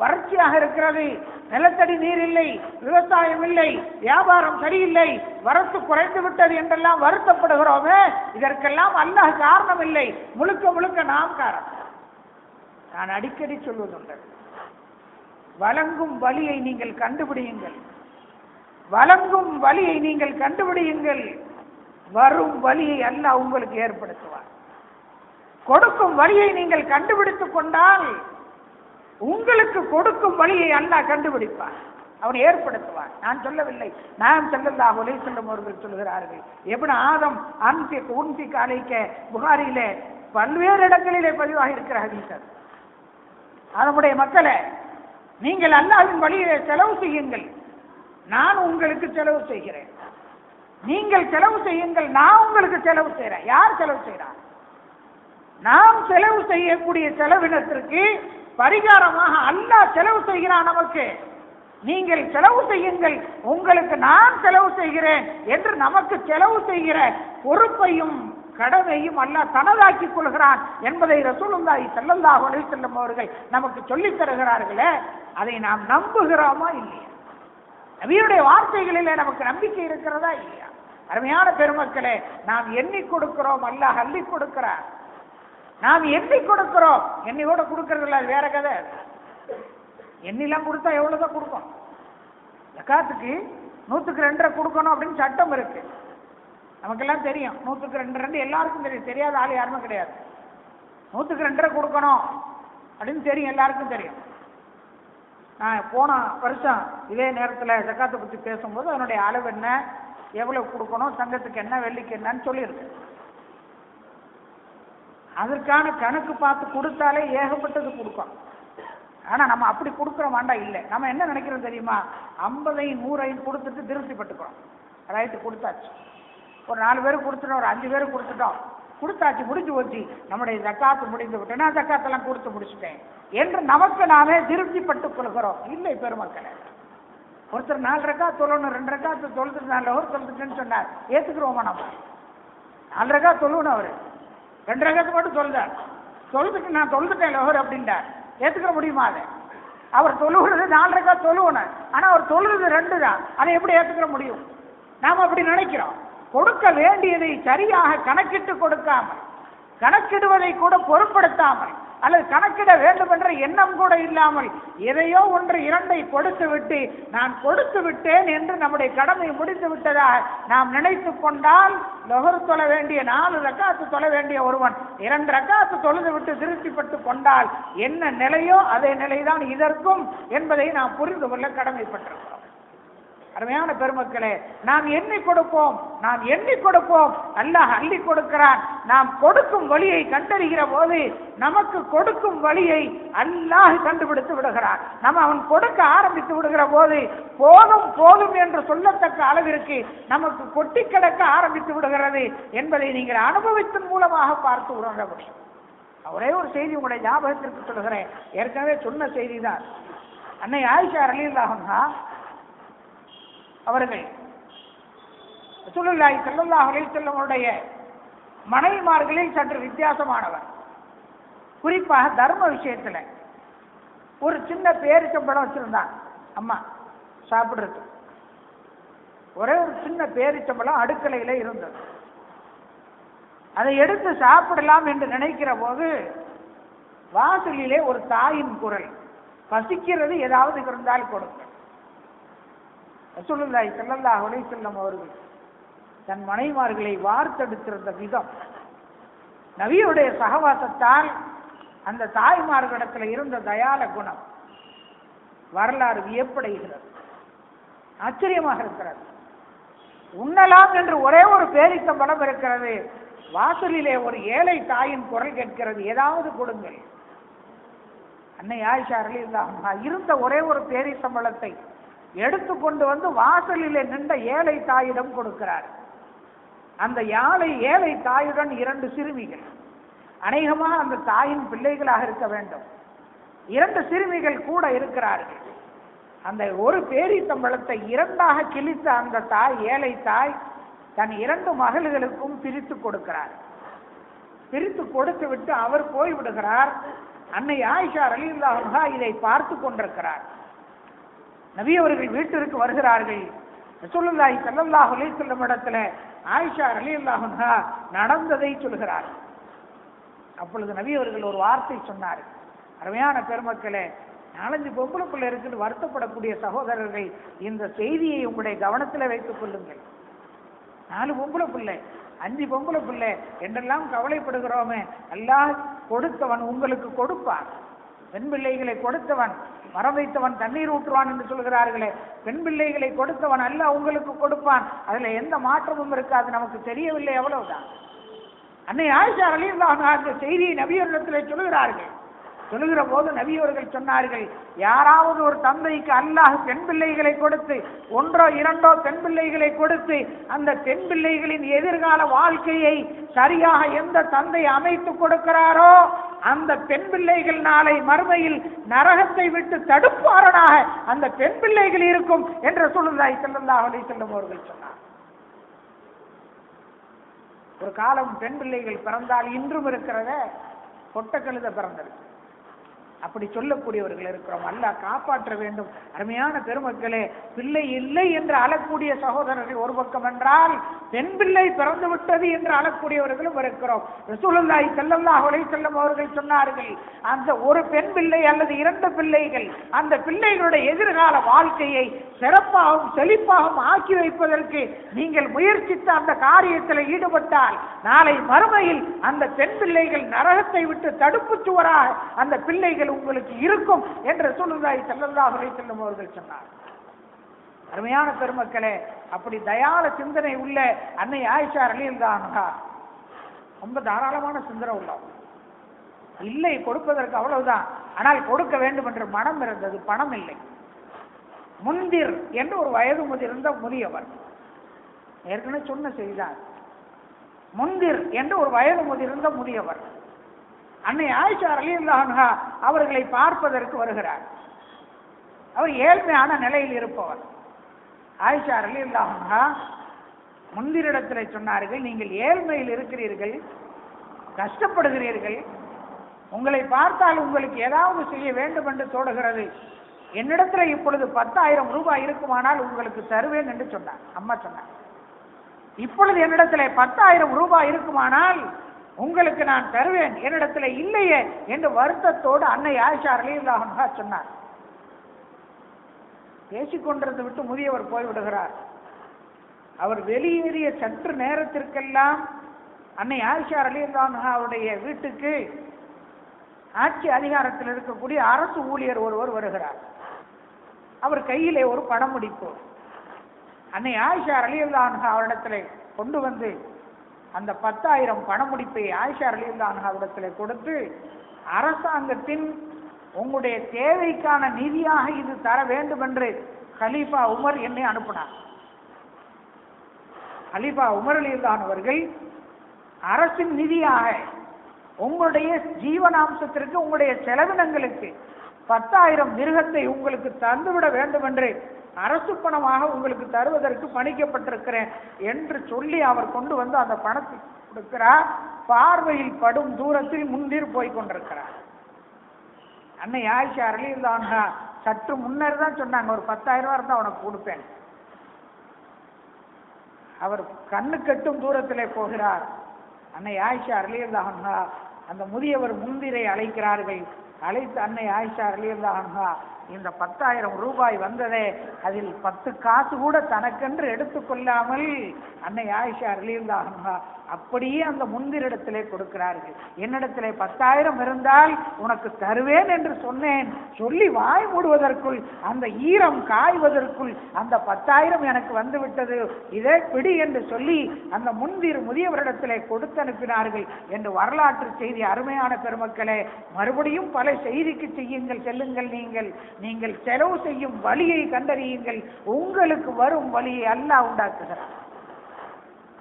வறட்சியாக இருக்கிறது, நிலத்தடி நீர் இல்லை, விவசாயம் இல்லை, வியாபாரம் சரியில்லை, வரத்து குறைந்து விட்டது என்றெல்லாம் வருத்தப்படுகிறோமே, இதற்கெல்லாம் அல்லாஹ் காரணம் இல்லை, முழுக்க முழுக்க நாம் காரணம். நான் அடிக்கடி சொல்வதுண்டு, வழங்கும் வழியை நீங்கள் கண்டுபிடியுங்கள், வழங்கும் வழியை நீங்கள் கண்டுபிடியுங்கள், வரும் வழியை அல்லாஹ் உங்களுக்கு ஏற்படுத்துவார். கொடுக்கும் வழியை நீங்கள் கண்டுபிடித்துக் கொண்டால் உங்களுக்கு கொடுக்கும் வழியை அல்லாஹ் கண்டுபிடிப்பார், அவன் ஏற்படுத்துவார். நான் சொல்லவில்லை, நான் ஸல்லல்லாஹு அலைஹி வஸல்லம் அவர்கள் சொல்கிறார்கள். இப்னு ஆதம் அன்பிக் உன்பிக் அலைக்க, புகாரியிலே பல்வேறு இடங்களிலே பதிவாக இருக்கிற ஹதீஸ். அதனுடைய மக்களே, நீங்கள் அல்லாஹ்வின் வழியிலே செலவு செய்யுங்கள், நான் உங்களுக்கு செலவு செய்கிறேன். நீங்கள் செலவு செய்யுங்கள், நான் உங்களுக்கு செலவு செய்யறேன். யார் செலவு செய்யறார்? நாம் செலவு செய்யக்கூடிய செலவினத்திற்கு பரிகாரமாக அல்லாஹ் செலவு செய்கிறான் நமக்கு. நீங்கள் செலவு செய்யுங்கள், உங்களுக்கு நான் செலவு செய்கிறேன் என்று நமக்கு செலவு செய்கிற பொறுப்பையும் கடமையும் அல்லாஹ் தனதாக்கிக் கொள்கிறான் என்பதை ரசூலுல்லாஹி ஸல்லல்லாஹு அலைஹி வஸல்லம் அவர்கள் நமக்கு சொல்லித் தருகிறார்களே, அதை நாம் நம்புகிறோமா இல்லையா? நபியுடைய வார்த்தைகளிலே நமக்கு நம்பிக்கை இருக்கிறதா இல்லையா? அருமையான பெருமக்களே, நாம் எண்ணி கொடுக்கிறோம், அல்லாஹ் அள்ளி கொடுக்கிறார். நாம் எண்ணி கொடுக்கிறோம், எண்ணியோட கொடுக்கறதில்ல, அது வேற கதை. எண்ணிலாம் கொடுத்தா எவ்வளவுதான் கொடுக்கணும்? ஜகாத்துக்கு 100க்கு 2 கொடுக்கணும் அப்படின்னு சட்டம் இருக்கு. நமக்கெல்லாம் தெரியும், 100க்கு 2 எல்லாருக்கும் தெரியும், தெரியாத ஆள் யாருமே கிடையாது. 100க்கு 2 கொடுக்கணும் அப்படின்னு தெரியும், எல்லாருக்கும் தெரியும். நான் போன வருஷம் இதே நேரத்தில் ஜகாத்தை பற்றி பேசும்போது அதனுடைய அளவு என்ன, எவ்வளவு கொடுக்கணும், சங்கத்துக்கு என்ன, வெள்ளிக்கு என்னன்னு சொல்லியிருக்கு. அதற்கான கணக்கு பார்த்து கொடுத்தாலே ஏகப்பட்டது கொடுக்கும். ஆனா நம்ம அப்படி கொடுக்குற மாண்டா இல்லை. நம்ம என்ன நினைக்கிறோம் தெரியுமா? 50ஐயும் 100ஐயும் கொடுத்துட்டு திருப்தி பட்டுக்கிறோம். ரைட்டு, கொடுத்தாச்சு, ஒரு 4 பேருக்கு கொடுத்துட்டோம், ஒரு 5 பேருக்கு கொடுத்துட்டோம், கொடுத்தாச்சு, முடிஞ்சு போச்சு, நம்முடைய ஜக்காத்து முடிந்து விட்டு நான் ஜக்காத்தெல்லாம் கொடுத்து முடிச்சுட்டேன் என்று நமக்கு நாமே திருப்தி பட்டுக் கொள்கிறோம். இல்லை பெருமக்களே, ஒருத்தர் 4 ரக்காத் தொழணும், 2 ரக்காத்து தொழுதுட்டு 4 ஹவர் தொழுதுட்டுன்னு சொன்னார், ஏத்துக்கிறோமா? நம்ம 4 ரக்காத் தொழுவணும், அவரு 2 ரக்காத்து மட்டும் சொல்றார், தொழுதுட்டு நான் தொழுதுட்டேன் லோகர் அப்படின்றார், ஏத்துக்க முடியுமா? அதை அவர் தொழுகிறது 4 ரக்காத் தொழுவணும், ஆனா அவர் தொழுது 2 தான், அதை எப்படி ஏத்துக்கிற முடியும்? நாம அப்படி நினைக்கிறோம். கொடுக்க வேண்டியதை சரியாக கணக்கிட்டு கொடுக்காமல், கணக்கிடுவதை கூட பொருட்படுத்தாமல், அல்லது கணக்கிட வேண்டும் என்ற எண்ணம் கூட இல்லாமல் எதையோ 1 2ஐ கொடுத்து விட்டு நான் கொடுத்து விட்டேன் என்று நம்முடைய கடமை முடித்து விட்டதாக நாம் நினைத்து கொண்டால், லொஹர் தொழ வேண்டிய 4 ரக்காத்து தொழ வேண்டிய ஒருவன் 2 ரக்காத்து தொழுது விட்டு திருப்திப்பட்டு கொண்டால் என்ன நிலையோ அதே நிலைதான் இதற்கும் என்பதை நாம் புரிந்து கொள்ள கடமைப்பட்டிருக்கிறோம். அருமையான பெருமக்களே, நாம் எண்ணி கொடுப்போம், நாம் எண்ணி கொடுப்போம், அல்லாஹ் அள்ளி கொடுக்கிறான். நாம் கொடுக்கும் வழியை கண்டறிகிற போது நமக்கு கொடுக்கும் வழியை அல்லாஹ் கண்டுபிடித்து விடுகிறான். நம்ம அவன் கொடுக்க ஆரம்பித்து விடுகிற போது போதும் போதும் என்று சொல்லத்தக்க அளவிற்கு நமக்கு கொட்டி கிடக்க ஆரம்பித்து விடுகிறது என்பதை நீங்கள் அனுபவத்தின் மூலமாக பார்த்து உணர முடியும். ஒரே ஒரு செய்தி உங்களுடைய ஞாபகத்திற்கு சொல்லுகிறேன், ஏற்கனவே சொன்ன செய்தி தான். அன்னை ஆயிஷா ரலியல்லாஹு அன்ஹா அவர்கள் ரசூலுல்லாஹி ஸல்லல்லாஹு அலைஹி வஸல்லம் அவருடைய மனைவிமார்களில் சற்று வித்தியாசமானவர். குறிப்பாக தர்ம விஷயத்துல ஒரு சின்ன பேரிச்சம்பழம் வச்சிருந்தாங்க அம்மா சாப்பிடுறது. ஒரே ஒரு சின்ன பேரிச்சம்பழம் அடுக்கலையில இருந்தது. அதை எடுத்து சாப்பிடலாம் என்று நினைக்கிற போது வாசலிலே ஒரு தாயின் குரல், பசிக்கிறது, ஏதாவது இருந்தால் கொடுங்க. ரசூலுல்லாஹி ஸல்லல்லாஹு அலைஹி வஸல்லம் அவர்கள் தன் மனைவிமார்களை வார்த்தெடுத்திருந்த விதம், நபியுடைய சகவாசத்தால் அந்த தாய்மார்களிடத்தில் இருந்த தயால குணம் வரலாறு வியப்படைகிறது, ஆச்சரியமாக இருக்கிறது. உண்ணலாம் என்று ஒரே ஒரு பேரிச்சம்பழம் இருக்கிறது, வாசலிலே ஒரு ஏழை தாயின் குரல் கேட்கிறது, ஏதாவது கொடுங்கள். அன்னை ஆயிஷா ரலியல்லாஹு அன்ஹா இருந்த ஒரே ஒரு பேரிச்சம்பழத்தை எடுத்து கொண்டு வந்து வாசலிலே நின்ற ஏழை தாயிடம் கொடுக்கிறார். அந்த ஏழை தாயுடன் 2 சிறுமிகள், அநேகமாக அந்த தாயின் பிள்ளைகளாக இருக்க வேண்டும். 2 சிறுமிகள் கூட இருக்கிறார்கள். அந்த ஒரு பேரிச்சம்பழத்தை 2ஆக கிழித்த அந்த தாய், ஏழை தாய் தன் 2 மகள்களுக்கும் பிரித்து கொடுக்கிறார். பிரித்து கொடுத்து விட்டு அவர் போய் விடுகிறார். அன்னை ஆயிஷா ரலியல்லாஹு அன்ஹா இதை பார்த்து கொண்டிருக்கிறார். நபி அவர்கள் வீட்டிற்கு வருகிறார்கள். ரசூலுல்லாஹி ஸல்லல்லாஹு அலைஹி வஸல்லம் இடத்துல ஆயிஷா ரலியல்லாஹு அன்ஹா நடந்ததை சொல்கிறார். அப்பொழுது நபி அவர்கள் ஒரு வார்த்தை சொன்னார். அருமையான பெருமக்களே, 4 பொம்பளை பிள்ளை இருக்குன்னு வருத்தப்படக்கூடிய சகோதரர்கள் இந்த செய்தியை உங்களுடைய கவனத்தில் வைத்துக் கொள்ளுங்கள். 4 பொம்பளை பிள்ளை, 5 பொம்பளை பிள்ளை என்றெல்லாம் கவலைப்படுகிறோமே, அல்லாஹ் கொடுத்தவன் உங்களுக்கு கொடுப்பான். பெண் பிள்ளைகளை கொடுத்தவன், மரம் வைத்தவன் தண்ணீர் ஊற்றுவான் என்று சொல்கிறார்களே, பெண் பிள்ளைகளை கொடுத்தவன் அல்லாஹ் உங்களுக்கு கொடுப்பான். அதுல எந்த மாற்றமும் இருக்காது, நமக்கு தெரியவில்லை, எவ்வளவுதான். அன்னை ஆயிஷா ரலியல்லாஹு அன்ஹா இந்த செய்தியை நபியரிடத்தில் சொல்கிறார்கள். சொல்லுகிற போது நபி அவர்கள் சொன்னார்கள், யாராவது ஒரு தந்தைக்கு அல்லாஹ் பெண் பிள்ளைகளை கொடுத்து, ஒன்றோ இரண்டோ பெண் பிள்ளைகளை கொடுத்து, அந்த பெண் பிள்ளைகளின் எதிர்கால வாழ்க்கையை சரியாக எந்த தந்தை அமைத்து கொடுக்கிறாரோ அந்த பெண் பிள்ளைகள் நாளை மறுமையில் நரகத்தை விட்டு தடுப்பாரனாக அந்த பெண் பிள்ளைகள் இருக்கும் என்று ரசூலுல்லாஹி ஸல்லல்லாஹு அலைஹி வஸல்லம் அவர்கள் சொன்னார். ஒரு காலம் பெண் பிள்ளைகள் பிறந்தால் இன்றும் இருக்கிறத பொட்ட கழுத பிறந்திருக்கு. அப்படி சொல்லக்கூடியவர்கள் இருக்கிறோம். அல்லாஹ் காப்பாற்ற வேண்டும். அருமையான பெருமக்களே, பிள்ளை இல்லை என்று அழக்கூடிய சகோதரர்கள் ஒரு பக்கம் என்றால், பெண் பிள்ளை பிறந்து விட்டது என்று அழக்கூடியவர்களும் இருக்கிறோம். ரசூலுல்லாஹி ஸல்லல்லாஹு அலைஹி வஸல்லம் அவர்கள் சொன்னார்கள், அந்த ஒரு பெண் பிள்ளை அல்லது இரண்டு பிள்ளைகள் அந்த பிள்ளைகளுடைய எதிர்கால வாழ்க்கையை சிறப்பாகவும் செழிப்பாகவும் ஆக்கி வைப்பதற்கு நீங்கள் முயற்சித்து அந்த காரியத்தில் ஈடுபட்டால் நாளை மறுமையில் அந்த பெண் பிள்ளைகள் நரகத்தை விட்டு தடுப்பு சுவராக அந்த பிள்ளைகள் உங்களுக்கு இருக்கும் என்று ரசூலுல்லாஹி ஸல்லல்லாஹு அலைஹி வஸல்லம் அவர்கள் சொன்னார். அருமையான பெருமக்களே, அப்படி தயால சிந்தனை உள்ள அன்னை ஆயிஷா ரலியல்லாஹு அன்ஹா ரொம்ப தாராளமான சிந்தனை உள்ளவர். இல்லை கொடுப்பதற்கு அவ்வளவுதான், ஆனால் கொடுக்க வேண்டும் என்ற மனம் இருந்தது, பணம் இல்லை. முந்திர் என்று ஒரு வயது முதிர்ந்த முதியவர், ஏற்கனவே சொன்ன செய்தார். முந்திர் என்று ஒரு வயது முதிர்ந்த முதியவர் அன்னை ஆயிஷா ரலியல்லாஹு அன்ஹா அவர்களை பார்ப்பதற்கு வருகிறார். அவர் ஏழ்மையான நிலையில் இருப்பவர். ஆயிஷா ரலியல்லாஹு அன்ஹா முந்திரிடத்தில் சொன்னார்கள், நீங்கள் ஏழ்மையில் இருக்கிறீர்கள், கஷ்டப்படுகிறீர்கள், உங்களை பார்த்தால் உங்களுக்கு ஏதாவது செய்ய வேண்டும் என்று தோடுகிறது. என்னிடத்தில் இப்பொழுது 10,000 ரூபாய் இருக்குமானால் உங்களுக்கு தருவேன் என்று சொன்னார். அம்மா சொன்னார், இப்பொழுது என்னிடத்தில் 10,000 ரூபாய் இருக்குமானால் உங்களுக்கு நான் தருவேன், என்னிடத்தில் இல்லையே என்று வருத்தத்தோடு அன்னை ஆயிஷா ரலியல்லாஹு அன்ஹா சொன்னார். பேசிக்கொண்டிருந்து விட்டு முதியவர் போய்விடுகிறார். அவர் வெளியேறிய சற்று நேரத்திற்கெல்லாம் அன்னை ஆயிஷா ரலியல்லாஹு அன்ஹா அவருடைய வீட்டுக்கு ஆட்சி அதிகாரத்தில் இருக்கக்கூடிய அரசு ஊழியர் ஒருவர் வருகிறார். அவர் கையிலே ஒரு பணமுடிப்பு. அன்னை ஆயிஷா ரலியல்லாஹு அன்ஹா அவரிடத்தில் கொண்டு வந்து அந்த 10,000 பணமுடிப்பை ஆயிஷா ரலியல்லாஹு அன்ஹா அவரிடத்தில் கொடுத்து, அரசாங்கத்தின் உங்களுடைய தேவைக்கான நிதியாக இது தர வேண்டும் என்று கலீஃபா உமர் என்னை அனுப்பினார். கலீஃபா உமர் ரலியல்லாஹு அவர்கள் அரசின் நிதியாக உங்களுடைய ஜீவனாம்சத்திற்கு, உங்களுடைய செலவினங்களுக்கு 10,000 மிருகத்தை உங்களுக்கு தந்துவிட வேண்டும் என்று அரசு பணமாக உங்களுக்கு தருவதற்கு பணிக்கப்பட்டிருக்கிறேன் என்று சொல்லி அவர் கொண்டு வந்து அந்த பணத்தை கொடுக்கிறார். பார்வையில் படும் தூரத்தில் முந்திர் போய் கொண்டிருக்கிறார். அன்னை ஆயிஷா ரலியல்லாஹு அன்ஹா சற்று முன்னர் தான் சொன்னாங்க, ஒரு 10,000 ரூபாய் இருந்தா உனக்கு கொடுப்பேன். அவர் கண்ணு கட்டும் தூரத்திலே போகிறார். அன்னை ஆயிஷா ரலியல்லாஹு அன்ஹா அந்த முதியவர் முந்திரை அழைக்கிறார்கள். அழைத்து அன்னை ஆயிஷா ரலியல்லாஹு அன்ஹா, இந்த 10,000 ரூபாய் வந்ததே, அதில் 10 காசு கூட தனக்கென்று எடுத்துக்கொள்ளாமல் அன்னை ஆயிஷா ரலியல்லாஹு அன்ஹா அப்படியே அந்த முந்திரிடத்திலே கொடுக்கிறார்கள். என்னிடத்திலே 10,000 இருந்தால் உனக்கு தருவேன் என்று சொன்னேன், சொல்லி வாய் மூடுவதற்குள், அந்த ஈரம் காய்வதற்குள் அந்த 10,000 எனக்கு வந்துவிட்டது, இதே பிடி என்று சொல்லி அந்த முதியவரிடத்திலே கொடுத்து அனுப்பினார்கள் என்று வரலாற்று செய்தி. அருமையான பெருமக்களே, மறுபடியும் பல செய்திக்கு செய்யுங்கள், செல்லுங்கள். நீங்கள் செலவு செய்யும் வழியை கண்டறியுங்கள். உங்களுக்கு வரும் வழியை அல்லாஹ் உண்டாக்குகிறார்.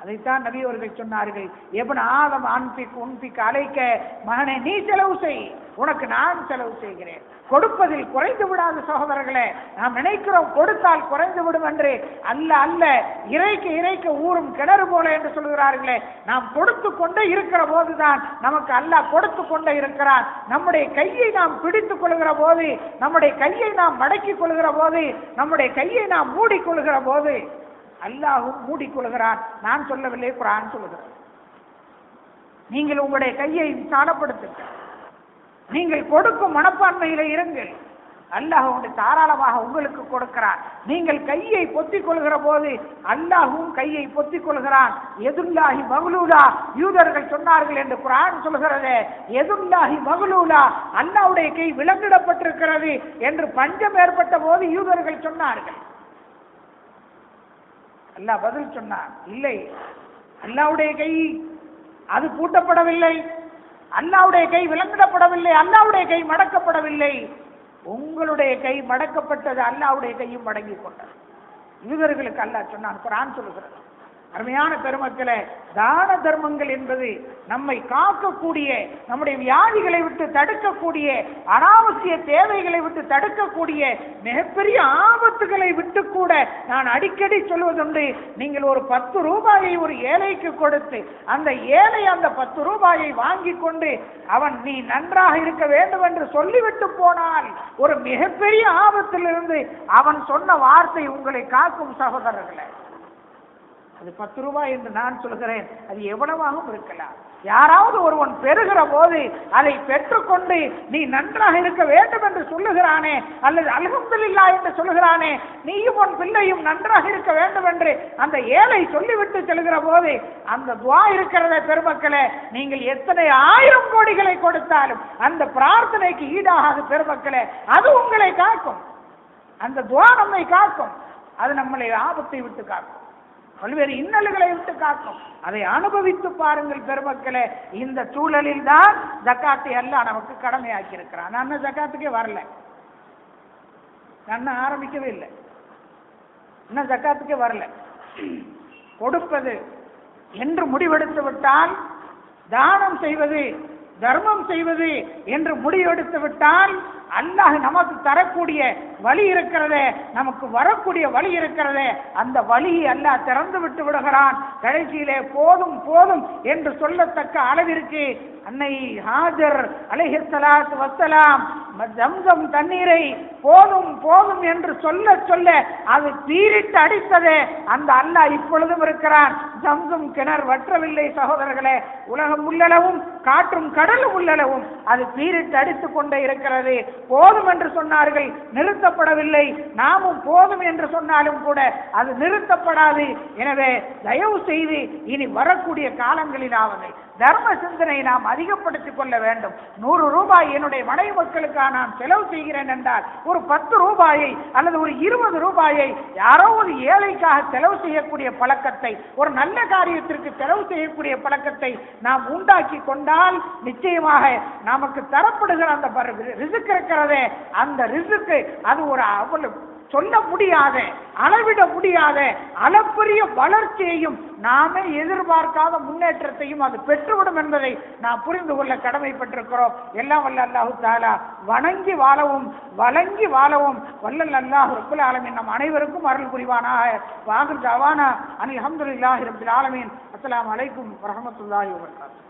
அதைத்தான் நபி அவர்கள் சொன்னார்கள், எப்ன ஆதம் உன்பிக் அழைக்க, மகனே நீ செலவு செய், உனக்கு நான் செலவு செய்கிறேன். கொடுப்பதில் குறைந்து விடாத சகோதரர்களே. நாம் நினைக்கிறோம் கொடுத்தால் குறைந்து விடும் என்று. அல்ல, இறைக்க ஊரும் கிணறு போல என்று சொல்கிறார்களே. நாம் கொடுத்து கொண்டே இருக்கிற போதுதான் நமக்கு அல்லாஹ் கொடுத்து கொண்டே இருக்கிறான். நம்முடைய கையை நாம் பிடித்துக் கொள்கிற போது, நம்முடைய கையை நாம் மடக்கிக் கொள்கிற போது, நம்முடைய கையை நாம் மூடிக்கொள்கிற போது அல்லாஹும் மூடிக்கொள்கிறான். நான் சொல்லவில்லை, குர்ஆன் சொல்லுகிறது. நீங்கள் உங்களுடைய கையை விசாலப்படுத்துங்கள், நீங்கள் கொடுக்கும் மனப்பான்மையில இருங்கள். அல்லாஹ் தாராளமாக உங்களுக்கு கொடுக்கிறான். நீங்கள் கையை பொத்திக் கொள்கிற போது அல்லாஹும் கையை பொத்திக் கொள்கிறான். எதுல்லாஹி மக்லூலா, யூதர்கள் சொன்னார்கள் என்று குர்ஆன் சொல்கிறது. எதுல்லாஹி மக்லூலா, அல்லாஹ்வுடைய கை விலங்கிடப்பட்டிருக்கிறது என்று பஞ்சம் ஏற்பட்ட போது யூதர்கள் சொன்னார்கள். அல்லாஹ் பதில் சொன்னார், இல்லை, அல்லாஹ்வுடைய கை அது பூட்டப்படவில்லை. அல்லாஹ்வுடைய கை விலங்கிடப்படவில்லை, அல்லாஹ்வுடைய கை மடக்கப்படவில்லை. உங்களுடைய கை மடக்கப்பட்டது, அல்லாஹ்வுடைய கையும் மடங்கி கொண்டது. யூதர்களுக்கு அல்லாஹ் சொன்னான், குர்ஆன் சொல்லுகிறது. அருமையான பெருமக்களே, தான தர்மங்கள் என்பது நம்மை காக்கக்கூடிய, நம்முடைய வியாதிகளை விட்டு தடுக்கக்கூடிய, அனாவசிய தேவைகளை விட்டு தடுக்கக்கூடிய, மிகப்பெரிய ஆபத்துகளை விட்டு கூட நான் அடிக்கடி சொல்வதுண்டு. நீங்கள் ஒரு 10 ரூபாயை ஒரு ஏழைக்கு கொடுத்து அந்த ஏழை அந்த 10 ரூபாயை வாங்கி கொண்டு அவன் நீ நன்றாக இருக்க வேண்டும் என்று சொல்லிவிட்டு போனால் ஒரு மிகப்பெரிய ஆபத்திலிருந்து அவன் சொன்ன வார்த்தை உங்களை காக்கும் சகோதரர்களே. அது 10 ரூபாய் என்று நான் சொல்கிறேன், அது எவ்வளவாகவும் இருக்கலாம். யாராவது ஒருவன் பெறுகிற போது அதை பெற்றுக்கொண்டு நீ நன்றாக இருக்க வேண்டும் என்று சொல்லுகிறானே, அல்லது அல்ஹம்துலில்லாஹ் என்று சொல்லுகிறானே, நீயும் உன் பிள்ளையும் நன்றாக இருக்க வேண்டும் என்று அந்த ஏழை சொல்லிவிட்டு செல்கிற போது அந்த துஆ இருக்கிறத பெருமக்களே, நீங்கள் எத்தனை 1000 கோடிகளை கொடுத்தாலும் அந்த பிரார்த்தனைக்கு ஈடாகாது பெருமக்களே. அது உங்களை காக்கும், அந்த துஆ நம்மை காக்கும், அது நம்மளை ஆபத்தை விட்டு காக்கும், பல்வேறு இன்னல்களை விட்டு காக்கும். அதை அனுபவித்து பாருங்கள் பெருமக்களே. இந்த சூழலில் தான் ஜக்காத்தை அல்லாஹ் நமக்கு கடமையாக்கி இருக்கிறான். நான் ஜக்காத்துக்கே வரல, நான் ஆரம்பிக்கவே இல்லை, இன்னும் ஜக்காத்துக்கே வரல. கொடுப்பது என்று முடிவெடுத்து விட்டால், தானம் செய்வது தர்மம் செய்வது என்று முடிவெடுத்து விட்டால், அல்லாஹ் நமக்கு தரக்கூடிய வழி இருக்கிறதே, நமக்கு வரக்கூடிய வழி இருக்கிறதே, அந்த வழியை அல்லாஹ் திறந்து விட்டு விடுகிறான். கடைசியிலே போதும் போதும் என்று சொல்லத்தக்க அளவிற்கு அன்னை ஹாஜர் அலைஹிஸ்ஸலாத்து வஸ்ஸலாம் ஜம்சம் தண்ணீரை போதும் போதும் என்று சொல்ல சொல்ல அது பீரிட்டு அடித்ததே, அந்த அல்லாஹ் இப்பொழுதும் இருக்கிறான். ஜம்சம் கிணறு வற்றவில்லை சகோதரர்களே. உலகம் உள்ளளவும் காற்றும் கடலும் உள்ளளவும் அது பீரிட்டு அடித்துக் கொண்டே இருக்கிறது. போதும் என்று சொன்னார்கள், நிறுத்தப்படவில்லை. நாமும் போதும் என்று சொன்னாலும் கூட அது நிறுத்தப்படாது. எனவே தயவு செய்து இனி வரக்கூடிய காலங்களிலாவது தர்ம சிந்தனை நாம் அதிகப்படுத்திக் கொள்ள வேண்டும். 100 ரூபாய் என்னுடைய மனைவி மக்களுக்காக நான் செலவு செய்கிறேன் என்றால் ஒரு 10 ரூபாயை அல்லது ஒரு 20 ரூபாயை யாரோ ஒரு ஏழைக்காக செலவு செய்யக்கூடிய பழக்கத்தை, ஒரு நல்ல காரியத்திற்கு செலவு செய்யக்கூடிய பழக்கத்தை நாம் உண்டாக்கி கொண்டால் நிச்சயமாக நமக்கு தரப்படுகிற அந்த ரிஸ்க் இருக்கிறதே, அந்த ரிஸ்க் அது ஒரு அவ்வளவு சொல்ல முடியாத, அளவிட முடியாத அளப்பரிய வளர்ச்சியையும் நாமே எதிர்பார்க்காத முன்னேற்றத்தையும் அது பெற்றுவிடும் என்பதை நாம் புரிந்து கொள்ள கடமைப்பட்டிருக்கிறோம். எல்லாம் வல்ல அல்லாஹு தஆலா வணங்கி வாழவும் வழங்கி வாழவும் வல்லல் அல்லாஹ் ரப்புல் ஆலமீன் நம் அனைவருக்கும் அருள் புரிவானாக. வாஹிர் தஅவானா அனில் ஹம்துலில்லாஹி ரப்பில் ஆலமீன். அஸ்ஸலாமு அலைக்கும் வரஹ்மத்துல்லாஹி வபரகாத்துஹு.